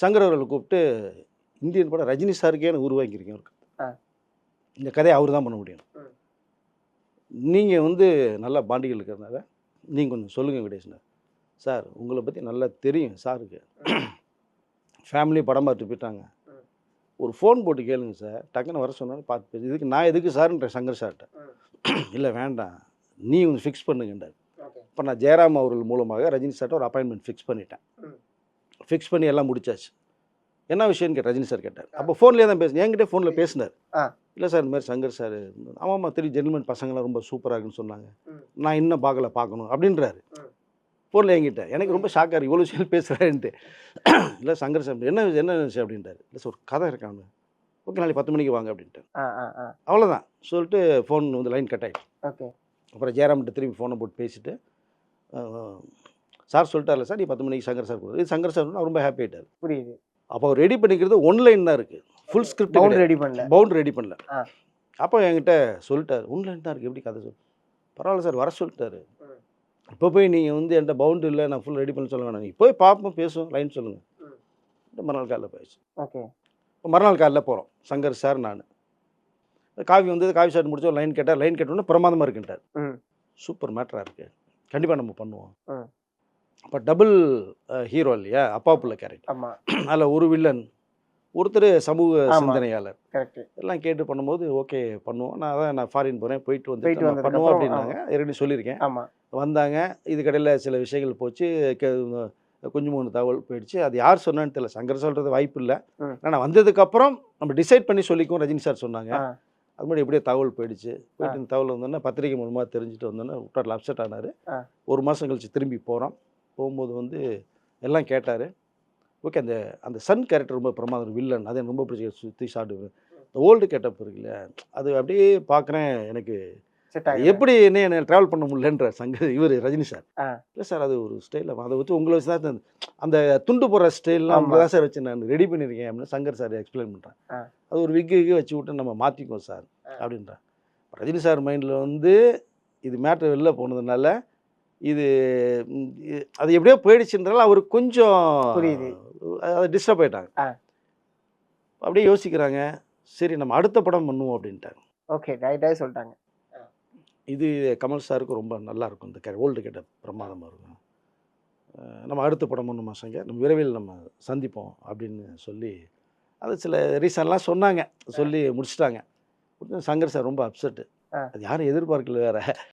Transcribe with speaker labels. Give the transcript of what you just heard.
Speaker 1: சங்கர் அவர்களை கூப்பிட்டு இந்தியன் படம் ரஜினி சாருக்கே எனக்கு உருவாக்கியிருக்கேன் ஒரு
Speaker 2: ஆ.
Speaker 1: இந்த கதையை அவர் தான் பண்ண முடியும்.
Speaker 2: ம்.
Speaker 1: நீங்கள் வந்து நல்லா பாண்டிகள் இருக்கிறதுனால நீங்கள் கொஞ்சம் சொல்லுங்கள் விடேஷ்னா. சார் உங்களை பற்றி நல்லா தெரியும் சாருக்கு. ஃபேமிலி படம் பார்த்துட்டு போயிட்டாங்க.
Speaker 2: ம்.
Speaker 1: ஒரு ஃபோன் போட்டு கேளுங்க சார். டக்குன்னு வர சொன்னாலும் பார்த்து பேசு. இதுக்கு நான் எதுக்கு சார்ன்ற சங்கர் சார்கிட்ட. இல்லை வேண்டாம் நீ கொஞ்சம் ஃபிக்ஸ் பண்ணுங்கன்றார்.
Speaker 2: ஓகே.
Speaker 1: இப்போ நான் ஜெயராம் அவர்கள் மூலமாக ரஜினி சார்ட்ட ஒரு அப்பாயின்மெண்ட் ஃபிக்ஸ் பண்ணிட்டேன்.
Speaker 2: ம்.
Speaker 1: ஃபிக்ஸ் பண்ணி எல்லாம் முடிச்சாச்சு. என்ன விஷயம்னு ரஜினி சார் கேட்டார். அப்போ ஃபோன்லேயே தான் பேசுனேன். என்கிட்ட ஃபோனில் பேசினார்.
Speaker 2: ஆ.
Speaker 1: இல்லை சார் இந்த மாதிரி சங்கர் சார் ஆமாம்மா தெரியும் ஜென்டில்மேன் பசங்களாம் ரொம்ப சூப்பராக இருக்குன்னு சொன்னாங்க.
Speaker 2: ம்.
Speaker 1: நான் இன்னும் பார்க்கணும் அப்படின்றாரு.
Speaker 2: ம்.
Speaker 1: ஃபோனில் என்கிட்ட எனக்கு ரொம்ப ஷாக்காக இருக்குது இவ்வளோ விஷயம் பேசுகிறாருன்ட்டு. இல்லை சங்கர் சார் என்ன விஷயம் அப்படின்றாரு. இல்லை சார் ஒரு கதை இருக்காங்க. ஓகே நாளைக்கு 10 மணிக்கு வாங்க அப்படின்ட்டு. அவ்வளோதான் சொல்லிட்டு ஃபோன் வந்து லைன் கட் ஆகிடுச்சு.
Speaker 2: ஓகே.
Speaker 1: அப்புறம் ஜெயராம்கிட்ட திரும்பி ஃபோனை போட்டு பேசிவிட்டு சார் சொல்லிட்டார்ல சார் நீ 10 மணிக்கு சங்கர் சார் கொடுக்குறது சங்கர் சார் ரொம்ப ஹாப்பி ஆகிட்டார்.
Speaker 2: புரியுது.
Speaker 1: அப்போ அவர் ரெடி பண்ணிக்கிறது ஒன்லைன் தான் இருக்குது. ஃபுல் ஸ்கிரிப்ட் பவுண்ட் ரெடி பண்ணல. அப்போ என்கிட்ட சொல்லிட்டார் ஒன்லைன் தான் இருக்குது எப்படி கதை சொல். பரவாயில்ல சார் வர சொல்லிட்டாரு. இப்போ போய் நீங்கள் வந்து என்கிட்ட பவுண்ட் இல்லை நான் ஃபுல் ரெடி பண்ண சொல்ல வேணாம் நீங்கள் போய் பார்ப்போம் பேசுவோம் லைன் சொல்லுங்கள். மறுநாள் காலையில் போயிடுச்சு.
Speaker 2: ஓகே.
Speaker 1: இப்போ மறுநாள் காலையில் போகிறோம் சங்கர் சார் நான். காஃபி வந்தது காஃபி சாப்பிட்டு முடிச்சோம் லைன் கேட்டார். லைன் கேட்டோன்னே பிரமாதமாக இருக்குன்ட்டார். சூப்பர் மேட்டராக இருக்குது கண்டிப்பாக நம்ம பண்ணுவோம். அப்போ டபுள் ஹீரோ இல்லையா அப்பா புள்ள கேரக்டர்.
Speaker 2: ஆமாம்.
Speaker 1: அதில் ஒரு வில்லன் ஒருத்தர் சமூக சிந்தனையாளர்.
Speaker 2: கரெக்ட்.
Speaker 1: எல்லாம் கேட்டு பண்ணும்போது ஓகே பண்ணுவோம். நான் ஃபாரின் போகிறேன் போயிட்டு வந்து பண்ணுவோம் அப்படின்னாங்க. ஏற்கனவே சொல்லியிருக்கேன்.
Speaker 2: ஆமாம். வந்தாங்க.
Speaker 1: இதுக்கடையில் சில விஷயங்கள் போச்சு. கொஞ்சம் 3 தகவல் போயிடுச்சு. அது யார் சொன்னான்னு தெரியல. சங்கர் சொல்கிறது வாய்ப்பு இல்லை. ஆனால் வந்ததுக்கப்புறம் நம்ம டிசைட் பண்ணி சொல்லிக்குவோம் ரஜினி சார் சொன்னாங்க. அது மாதிரி எப்படியோ தகவல் போயிடுச்சு. போயிட்டு இந்த தகவல் வந்தோன்னா பத்திரிகை மூலமாக தெரிஞ்சுட்டு வந்தோன்னா விட்டாரில் அப்செட் ஆனார். 1 மாதம் கழிச்சு திரும்பி போகிறோம். போகும்போது வந்து எல்லாம் கேட்டார். ஓகே அந்த அந்த சன் கேரக்டர் ரொம்ப பிரமாதம் வில்லன் அது எனக்கு ரொம்ப பிடிச்சி சுற்றி சாப்பிடுவேன். இந்த ஓல்டு கேட்டப் இருக்குல்ல அது அப்படியே பார்க்குறேன் எனக்கு எப்படி என்ன ட்ராவல் பண்ண முடியலன்ற இவர் ரஜினி சார். இல்லை சார் அது ஒரு ஸ்டைலில் அதை வச்சு உங்களை வச்சு தான் அந்த துண்டு போடுற ஸ்டைல்லாம் அவங்க தான் சார் வச்சு நான் ரெடி பண்ணியிருக்கேன் அப்படின்னு சங்கர் சார் எக்ஸ்பிளைன் பண்ணுறேன். அது ஒரு விக்கு வச்சு விட்டு நம்ம மாற்றிக்குவோம் சார் அப்படின்றான். ரஜினி சார் மைண்டில் வந்து இது மேட்ரு வெளில போனதுனால இது அது எப்படியோ போயிடுச்சுன்றால அவர் கொஞ்சம் அதை டிஸ்டர்ப் ஆகிட்டாங்க. அப்படியே யோசிக்கிறாங்க சரி நம்ம அடுத்த படம் பண்ணுவோம் அப்படின்ட்டாங்க.
Speaker 2: ஓகே ரைட்டாக சொல்லிட்டாங்க.
Speaker 1: இது கமல் சாருக்கு ரொம்ப நல்லா இருக்கும். இந்த ஓல்டு கேட்ட பிரமாதமாக இருக்கும். நம்ம அடுத்த படம் பண்ணுமா சங்கர் நம்ம விரைவில் நம்ம சந்திப்போம் அப்படின்னு சொல்லி அது சில ரீசன்லாம் சொன்னாங்க. சொல்லி முடிச்சிட்டாங்க. சங்கர் சார் ரொம்ப அப்செட்டு. அது யாரும் எதிர்பார்க்கல வேறு.